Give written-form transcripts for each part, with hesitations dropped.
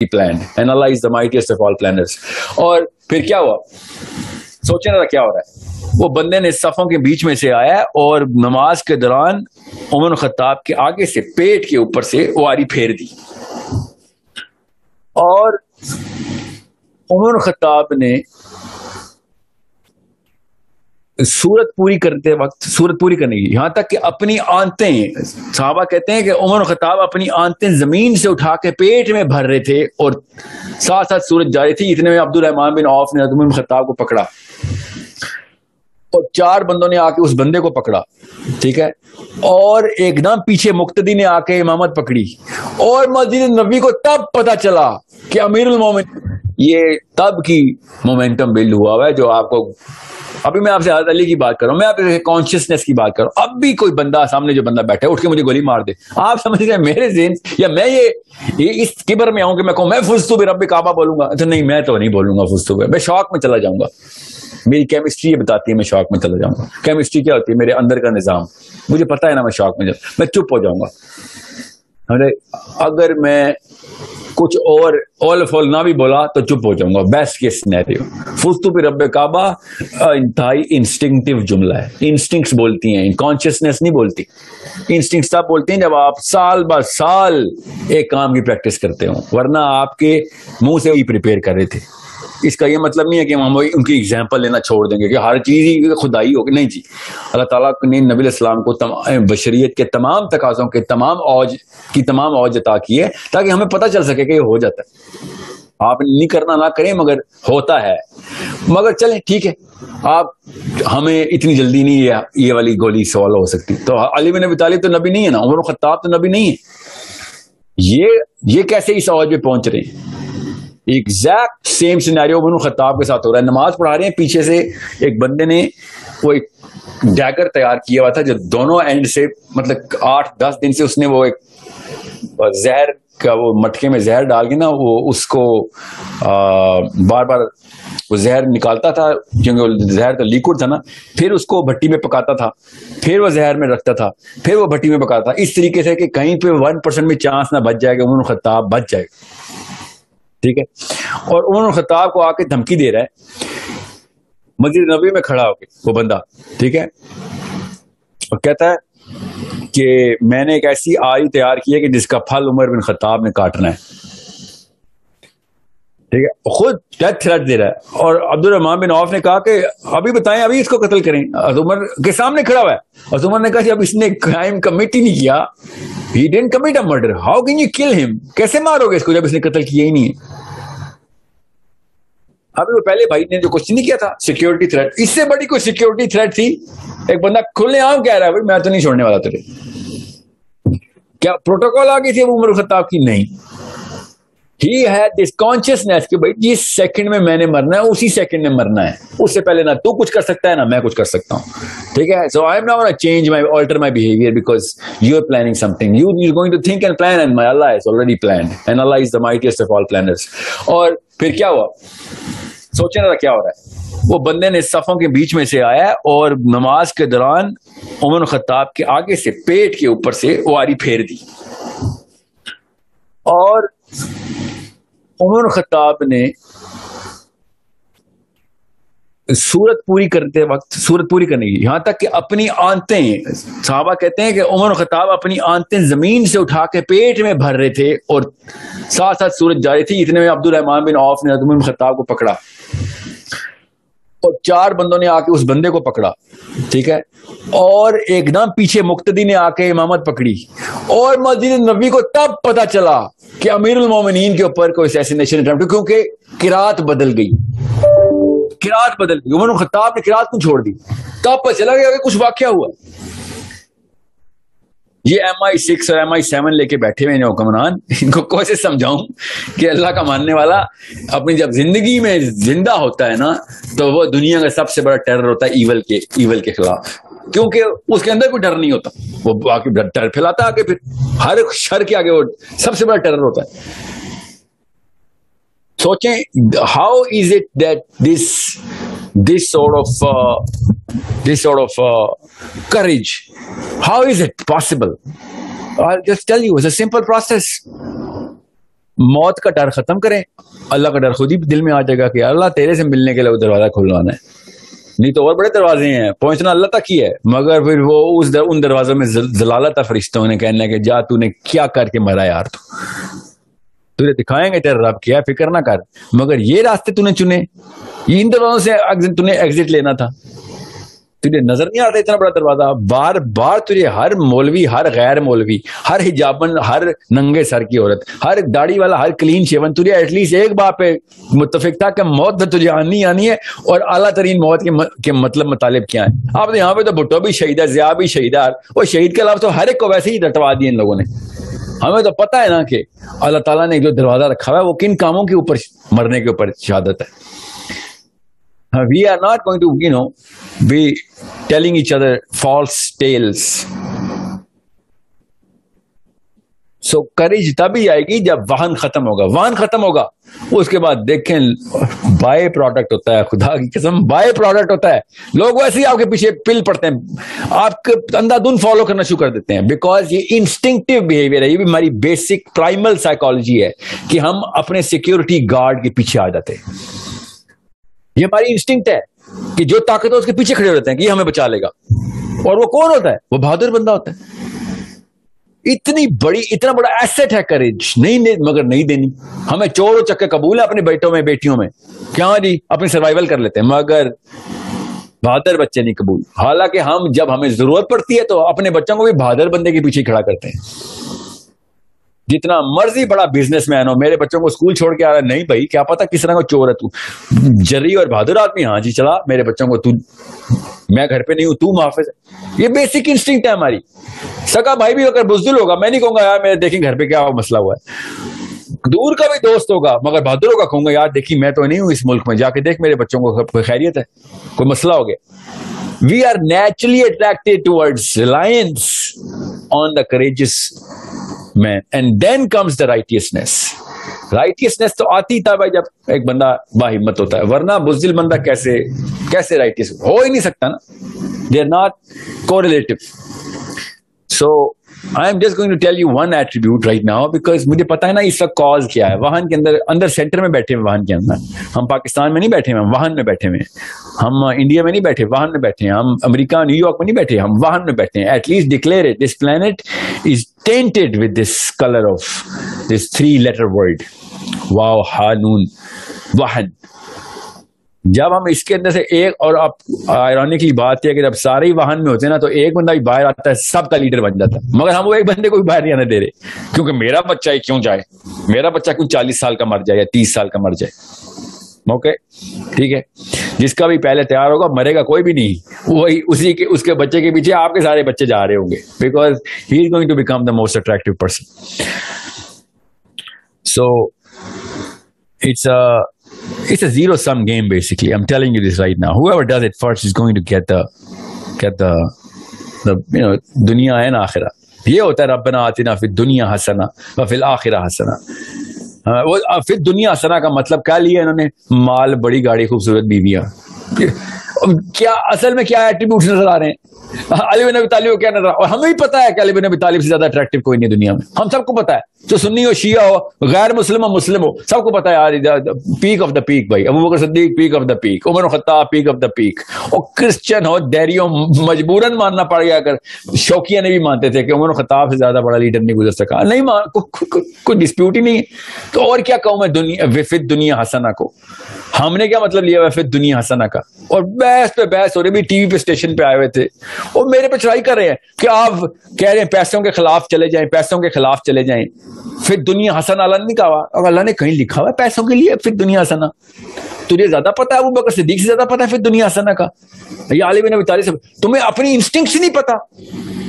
planned and Allah is the mightiest of all planners. اور پھر کیا ہوا, سوچیں ذرا کیا ہو رہا ہے. وہ بندے نے صفوں کے بیچ میں سے آیا اور نماز کے دوران عمر خطاب کے آگے سے پیٹ کے اوپر سے واری پھیر دی, اور عمر خطاب نے سورت پوری کرتے وقت, سورت پوری کرنے کی, یہاں تک کہ اپنی آنتیں, صحابہ کہتے ہیں کہ عمر خطاب اپنی آنتیں زمین سے اٹھا کے پیٹ میں بھر رہے تھے اور ساتھ ساتھ سورت جاری تھی. اتنے میں عبد الرحمن بن عوف نے عمر خطاب کو پکڑا اور 4 بندوں نے آ کے اس بندے کو پکڑا, ٹھیک ہے, اور ایک دم پیچھے مقتدی نے آ کے امامت پکڑی, اور مسجد نبوی کو تب پتا چلا کہ امیر المومنین, یہ تب کی مومنٹم بلڈ ہوا ہے جو آپ کو, ابھی میں آپ سے حضرت علی کی بات کر رہا ہوں, میں آپ سے کانشیسنیس کی بات کر رہا ہوں. اب بھی کوئی بندہ سامنے جو بندہ بیٹھا ہے اٹھ کے مجھے گولی مار دے, آپ سمجھ رہے ہیں میرے ذہن, یا میں یہ اس کبر میں آؤں کہ میں کہوں میں فزتو برب کعبہ بولوں گا, تو نہیں, میں تو نہیں بولوں گا فزتو, میں شوق میں چلا جاؤں گا. میری کیمسٹری یہ بتاتی ہے میں شوق میں چلا جاؤں گا. کیمسٹری کیا ہوتی ہے؟ میرے اندر کا نظام, مجھے پتا ہے نا, میں شوق میں میں چپ ہو جاؤں گا. اگر میں کچھ اور اول فول نہ بھی بولا تو چپ ہو جاؤں گا. Best case scenario. فزتو برب کعبہ انتہائی انسٹنکٹیو جملہ ہے, انسٹنکٹس بولتی ہیں, کانشیسنیس نہیں بولتی. انسٹنکٹس تب بولتی ہیں جب آپ سال بہ سال ایک کام کی پریکٹس کرتے ہوں, ورنہ آپ کے منہ سے ہی پریپیئر کر رہے تھے. اس کا یہ مطلب نہیں ہے کہ ہم ان کی ایگزامپل لینا چھوڑ دیں گے کہ ہر چیز ہی خدائی ہوگی, نہیں جی. اللہ تعالیٰ نے نبی علیہ السلام کو بشریت کے تمام تقاضوں کے تمام اوج عطا کی ہے تاکہ ہمیں پتہ چل سکے کہ یہ ہو جاتا ہے. آپ نہیں کرنا نہ کریں, مگر ہوتا ہے. مگر چلیں ٹھیک ہے, آپ ہمیں اتنی جلدی نہیں یہ والی گولی سوال ہو سکتی. تو علی بن ابی طالب تو نبی نہیں ہے نا, عمر خطاب تو نبی نہیں ہے. یہ کیسے اس اوج پہ پہنچ رہے ہیں؟ ایگزیکٹ سیم سینیریو عمر خطاب کے ساتھ ہو رہا ہے. نماز پڑھا رہے ہیں, پیچھے سے ایک بندے نے وہ ایک ڈیگر تیار کیا ہوا تھا جو دونوں اینڈ سے, مطلب 8-10 دن سے اس نے وہ ایک زہر کا, وہ مٹکے میں زہر ڈال کے نا, وہ اس کو بار بار وہ زہر نکالتا تھا, کیونکہ زہر تو لیکوڈ تھا نا, پھر اس کو بھٹی میں پکاتا تھا, پھر وہ زہر میں رکھتا تھا, پھر وہ بھٹی میں پکاتا تھا, اس طریقے سے کہ کہیں پہ 1% میں چانس نہ بچ جائے کہ عمر خطاب بچ جائے. ٹھیک ہے, اور عمر خطاب کو آ کے دھمکی دے رہا ہے مسجد نبوی میں کھڑا ہو کے وہ بندہ, ٹھیک ہے, اور کہتا ہے کہ میں نے ایک ایسی آری تیار کی ہے کہ جس کا پھل عمر بن خطاب نے کاٹنا ہے. ٹھیک ہے, خود ڈیتھ تھریٹ دے رہا ہے. اور عبد الرحمن بن عوف نے کہا کہ ابھی بتائیں, ابھی اس کو قتل کریں. عمر کے سامنے کھڑا ہوا ہے, اور عمر نے کہا کہ اب اس نے کرائم کمٹ ہی نہیں کیا, he didn't commit a murder, how can you kill him, کیسے مارو گے اس کو جب اس نے قتل کیا ہی نہیں ہے. ابھی وہ پہلے بھائی نے جو کوشچن نہیں کیا تھا سیکورٹی تھریٹ, اس سے بڑی کوئی سیکورٹی تھریٹ تھی؟ ایک بندہ کھلے عام کہہ رہا ہے میں تو نہیں چھوڑنے والا تجھے. کیا پروٹوکول آ گئی تھی عمر خطاب کی؟ نہیں. He had this consciousness کہ بھائی جس سیکنڈ میں نے مرنا ہے اسی سیکنڈ میں مرنا ہے, اس سے پہلے نہ تو کچھ کر سکتا ہے نہ میں کچھ کر سکتا ہوں. ٹھیک ہے, so I'm not going to change alter my behavior because you're planning something. You're going to think and plan, and my Allah is already planned, and Allah is the mightiest of all planners. اور پھر کیا ہوا, سوچیں ذرا کیا ہو رہا ہے. وہ بندے نے صفوں کے بیچ میں سے آیا اور نماز کے دوران عمر خطاب کے آگے سے پیٹ کے اوپر سے واری پھیر دی, اور عمر خطاب نے سورت پوری کرتے وقت, سورت پوری کرنے کی, یہاں تک کہ اپنی آنتیں, صحابہ کہتے ہیں کہ عمر خطاب اپنی آنتیں زمین سے اٹھا کے پیٹ میں بھر رہے تھے اور ساتھ ساتھ سورت جاری تھی. اتنے میں عبد الرحمن بن عوف نے عمر خطاب کو پکڑا, اور 4 بندوں نے آ کے اس بندے کو پکڑا, ٹھیک ہے, اور ایک دم پیچھے مقتدی نے آ کے امامت پکڑی, اور مسجد نبوی کو تب پتا چلا کہ امیر المومنین کے اوپر کوئی اسیسینیشن اٹمپٹ, کیونکہ قرات بدل گئی. عمر خطاب نے قرات کو چھوڑ دی, تب پتا چلا کہ کچھ واقعہ ہوا. یہ MI6 اور MI7 لے کے بیٹھے ہوئے ہیں حکمران, ان کو کیسے سمجھاؤں کہ اللہ کا ماننے والا اپنی جب زندگی میں زندہ ہوتا ہے نا تو وہ دنیا کا سب سے بڑا ٹیرر ہوتا ہے ایول کے خلاف, کیونکہ اس کے اندر کوئی ڈر نہیں ہوتا, وہ آگے ڈر پھیلاتا ہے, آگے پھر ہر شر کے آگے وہ سب سے بڑا ٹیرر ہوتا ہے. سوچیں how is it that this sort of courage, how is it possible? I'll just tell you, it's a simple process. موت کا ڈر ختم کریں, اللہ کا ڈر خود ہی دل میں آ جائے گا کہ اللہ تیرے سے ملنے کے لیے وہ دروازہ کھلوانا ہے. نہیں تو اور بڑے دروازے ہیں, پہنچنا اللہ تک ہی ہے, مگر پھر وہ ان دروازوں میں ضلالت فرشتوں نے کہنا کہ جا تو نے کیا کر کے مرا یار, تجھے دکھائیں گے تیرا رب کیا, فکر نہ کر. مگر یہ راستے تو نے چنے, ان دروازوں سے تو نے ایگزٹ لینا تھا, تجھے نظر نہیں آتا اتنا بڑا دروازہ. بار بار تجھے ہر مولوی, ہر غیر مولوی, ہر حجابن, ہر ننگے سر کی عورت, ہر داڑھی والا, ہر کلین شیون, تجھے ایٹ لیسٹ ایک بات پہ متفق تھا کہ موت تجھے آنی ہے, اور اعلیٰ ترین موت کے مطلب مطالب کیا ہے. آپ یہاں پہ تو بھٹو بھی شہید ہے, ضیاء بھی شہید ہے, اور شہید کے علاوہ تو ہر ایک کو ویسے ہی رٹوا دیے ان لوگوں نے. ہمیں تو پتا ہے نا کہ اللہ تعالیٰ نے جو دروازہ رکھا ہوا ہے وہ کن کاموں کے اوپر مرنے کے اوپر شہادت ہے. We are not going to, be telling each other false tales. So courage تبھی آئے گی جب وہن ختم ہوگا. وہن ختم ہوگا اس کے بعد دیکھیں بائی پروڈکٹ ہوتا ہے, خدا کی قسم بائی پروڈکٹ ہوتا ہے. لوگ ویسے ہی آپ کے پیچھے پل پڑتے ہیں, آپ کے اندھا دھند فالو کرنا شروع کر دیتے ہیں, بیکاز یہ انسٹنکٹیو بہیویئر ہے. یہ بھی ہماری بیسک پرائمل سائیکالوجی ہے کہ ہم اپنے سیکورٹی گارڈ کے پیچھے آ جاتے ہیں. یہ ہماری انسٹنکٹ ہے کہ جو طاقت ہے اس کے پیچھے کھڑے ہوتے ہیں کہ یہ ہمیں بچا لے گا. اور وہ کون ہوتا ہے؟ وہ بہادر بندہ ہوتا ہے. اتنا بڑا ایسٹ ہے کریج, مگر نہیں دینی. ہمیں چور و چکے قبول ہے اپنے بیٹوں میں بیٹیوں میں, کیا جی اپنی سروائیول کر لیتے ہیں, مگر بہادر بچے نہیں قبول. حالانکہ ہم جب ہمیں ضرورت پڑتی ہے تو اپنے بچوں کو بھی بہادر بندے کے پیچھے کھڑا کرتے ہیں. جتنا مرضی بڑا بزنس مین ہو, میرے بچوں کو اسکول چھوڑ کے آ رہا ہے, نہیں بھائی کیا پتا کس طرح کا چور ہے تو, جری اور بہادر آدمی, ہاں جی چلا میرے بچوں کو, میں گھر پہ نہیں ہوں تو محافظ ہے. یہ بیسک انسٹنکٹ ہے ہماری. سگا بھائی بھی اگر بزدل ہوگا, میں نہیں کہوں گا یار میرے دیکھیں گھر پہ کیا مسئلہ ہوا ہے. دور کا بھی دوست ہوگا مگر بہادر ہوگا, کہوں گا یار دیکھیے میں تو نہیں ہوں اس ملک میں, جا کے دیکھ میرے بچوں کو کوئی خیریت ہے, کوئی مسئلہ ہو گیا. We are naturally attracted towards reliance on the courageous man, and then comes the righteousness. Righteousness تو آتی تھا بھائی جب ایک بندہ باہمت ہوتا ہے, ورنہ بزدل بندہ کیسے righteous ہو ہی نہیں سکتا نا. They are not correlative. So I am just going to tell you one attribute right now because مجھے پتا ہے نا اس کا کاز کیا ہے. وہن کے اندر سینٹر میں بیٹھے ہیں, وہن کے اندر. ہم پاکستان میں نہیں بیٹھے ہیں, ہم وہن میں بیٹھے ہوئے ہیں. ہم انڈیا میں نہیں بیٹھے, وہن میں بیٹھے ہیں. ہم امریکہ نیو یارک میں نہیں بیٹھے, ہم وہن میں بیٹھے ہیں. At least declare it, this planet is tainted with this color of this 3-letter word. Wow, Hanun, وہن. جب ہم اس کے اندر سے ایک, اور اب آئرونکلی بات ہے کہ جب سارے ہی واہن میں ہوتے ہیں نا تو ایک بندہ بھی باہر آتا ہے, سب کا لیڈر بن جاتا ہے. مگر ہم وہ ایک بندے کو بھی باہر نہیں آنے دے رہے, کیونکہ میرا بچہ ہی کیوں جائے, میرا بچہ کیوں 40 سال کا مر جائے یا 30 سال کا مر جائے. اوکے ٹھیک ہے, جس کا بھی پہلے تیار ہوگا مرے گا کوئی بھی نہیں, وہی اس کے بچے کے پیچھے آپ کے سارے بچے جا رہے ہوں گے, because he is going to become the most attractive person. So it's a zero-sum game basically. I'm telling you this right now. Whoever does it first is going to get the dunya and akhirah. یہ ہوتا ہے ربنا آتنا فی الدنیا حسنہ وفی الآخرہ حسنہ. فی الدنیا حسنہ کا مطلب کیا لیا انہوں نے؟ مال, بڑی گاڑی, خوبصورت بیویاں. کیا اصل میں کیا ایٹریبیوٹس نظر آ رہے ہیں؟ علی بن ابی طالب کو کیا نظر آ رہا ہے؟ ہمیں بھی پتا ہے کہ علی بن ابی طالب سے زیادہ اٹریکٹیو کوئی نہیں دنیا میں, ہم سب کو پتا ہے. جو سنی ہو, شیعہ ہو, غیر مسلم ہو, مسلم ہو, سب کو پتا ہے یار پیک آف دا پیک بھائی. ابو بکر صدیق پیک آف دا پیک, عمر خطاب پیک آف دا پیک. اور کرسچن ہو, دیری ہو, مجبوراً ماننا پڑ گیا. اگر شوقیہ نے بھی مانتے تھے کہ عمر خطاب سے زیادہ بڑا لیڈر نہیں گزر سکا, نہیں کوئی ڈسپیوٹ ہی نہیں. تو اور کیا کہوں میں وفی دنیا حسنہ کو, ہم نے کیا مطلب لیا وفی دنیا حسنہ کا؟ اور بحث پہ بحث ہو رہی, بھی ٹی وی پہ اسٹیشن پہ آئے ہوئے تھے اور میرے پہ چڑھائی کر رہے ہیں کہ آپ کہہ رہے ہیں پیسوں کے خلاف چلے جائیں, پیسوں کے خلاف چلے جائیں. پھر دنیا حسنہ اللہ نے نہیں کہا, اور اللہ نے کہیں لکھا ہوا ہے پیسوں کے لیے پھر دنیا حسنہ. تجھے زیادہ پتا ہے, ابو بکر صدیق سے زیادہ پتا ہے پھر دنیا حسنہ کا, یا علی بن ابی طالب سے. تمہیں اپنی انسٹنکٹ سے نہیں پتا.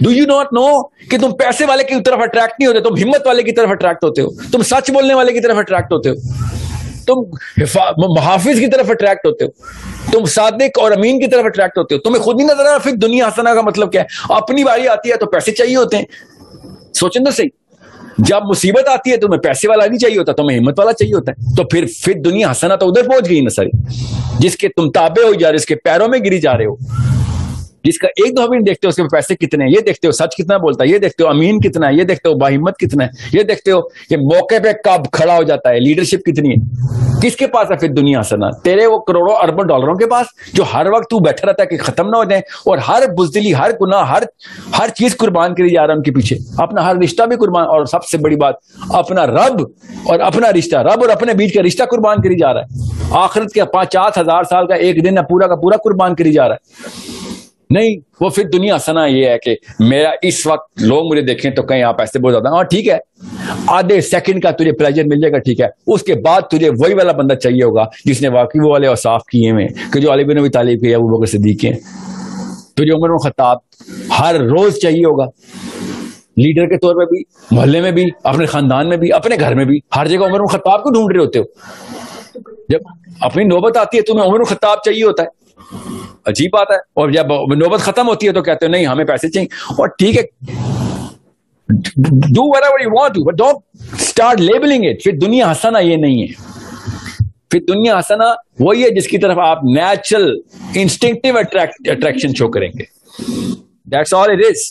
ڈو یو ناٹ نو کہ تم پیسے والے کی طرف اٹریکٹ نہیں ہوتے, تم ہمت والے کی طرف اٹریکٹ ہوتے ہو, تم سچ بولنے والے کی طرف اٹریکٹ ہوتے ہو, تم محافظ کی طرف اٹریکٹ ہوتے ہو, تم صادق اور امین کی طرف اٹریکٹ ہوتے ہو. تمہیں خود نہیں نظر آ رہا پھر دنیا حسنہ کا مطلب کیا ہے. اپنی باری آتی ہے تو پیسے چاہیے ہوتے ہیں. سوچیں تو صحیح, جب مصیبت آتی ہے تو تمہیں پیسے والا نہیں چاہیے ہوتا, تمہیں ہمت والا چاہیے ہوتا ہے. تو پھر دنیا حسنہ تو ادھر پہنچ گئی نا ساری, جس کے تم تابع ہو جا رہے, اس کے پیروں میں گری جا رہے ہو, جس کا ایک دفعہ بھی نہیں دیکھتے ہو اس کے پیسے کتنے ہیں، یہ دیکھتے ہو سچ کتنا بولتا ہے، یہ دیکھتے ہو امین کتنا ہے، یہ دیکھتے ہو باہمت کتنا ہے، یہ دیکھتے ہو کہ موقع پہ کب کھڑا ہو جاتا ہے، لیڈرشپ کتنی ہے. کس کے پاس ہے پھر دنیا حسنا؟ تیرے وہ کروڑوں اربوں ڈالروں کے پاس جو ہر وقت تو بیٹھا رہتا ہے کہ ختم نہ ہو جائیں، اور ہر بزدلی، ہر گناہ، ہر چیز قربان کری جا رہا ہے ان کے پیچھے، اپنا ہر رشتہ بھی قربان، اور سب سے بڑی بات اپنا رب اور اپنا رشتہ، رب اور اپنے بیچ کا رشتہ قربان کری جا رہا ہے. آخرت کے 50,000 سال کا ایک دن پورا کا پورا قربان کری جا رہا ہے. نہیں، وہ پھر دنیا حسنا یہ ہے کہ میرا اس وقت لوگ مجھے دیکھیں تو کہیں آپ ایسے بہت زیادہ، ہاں ٹھیک ہے آدھے سیکنڈ کا تجھے پلیجر مل جائے گا، ٹھیک ہے، اس کے بعد تجھے وہی والا بندہ چاہیے ہوگا جس نے واقعی وہ والے اوصاف کیے ہوئے کہ جو علی بن ابی طالب کے، ابو بکر صدیق کے، تجھے عمر بن خطاب ہر روز چاہیے ہوگا، لیڈر کے طور پہ بھی، محلے میں بھی، اپنے خاندان میں بھی، اپنے گھر میں بھی، ہر جگہ عمر بن خطاب کو ڈھونڈ رہے ہوتے ہو. جب اپنی نوبت آتی ہے تمہیں عمر بن خطاب چاہیے ہوتا ہے، عجیب بات ہے. اور جب نوبت ختم ہوتی ہے تو کہتے ہو نہیں ہمیں پیسے چاہیے. اور ٹھیک ہے، do whatever you want to, but don't start labeling it. پھر دنیا حسنا یہ نہیں ہے. پھر دنیا حسنا وہی ہے جس کی طرف آپ نیچرل انسٹنکٹیو اٹریکشن شو کریں گے. That's all it is.